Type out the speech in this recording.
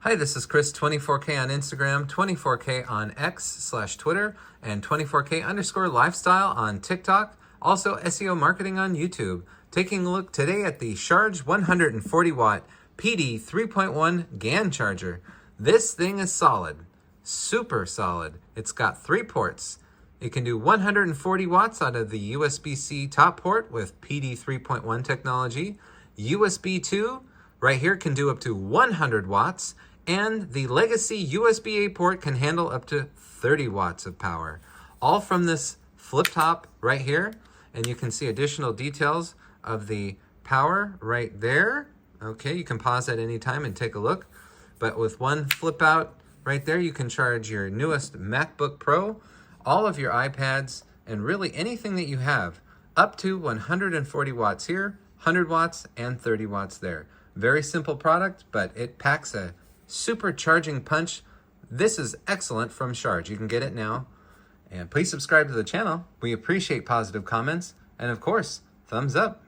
Hi, this is Chris, 24K on Instagram, 24K on X/Twitter, and 24K_lifestyle on TikTok. Also SEO marketing on YouTube. Taking a look today at the Sharge 140W PD 3.1 GaN charger. This thing is solid, super solid. It's got 3 ports. It can do 140 watts out of the USB-C top port with PD 3.1 technology. USB 2 right here can do up to 100 watts. And the legacy USB-A port can handle up to 30 watts of power. All from this flip top right here. And you can see additional details of the power right there. Okay, you can pause at any time and take a look. But with one flip out right there, you can charge your newest MacBook Pro, all of your iPads, and really anything that you have, up to 140 watts here, 100 watts, and 30 watts there. Very simple product, but it packs a super charging punch. This is excellent from Sharge. You can get it now. And please subscribe to the channel. We appreciate positive comments. And of course, thumbs up.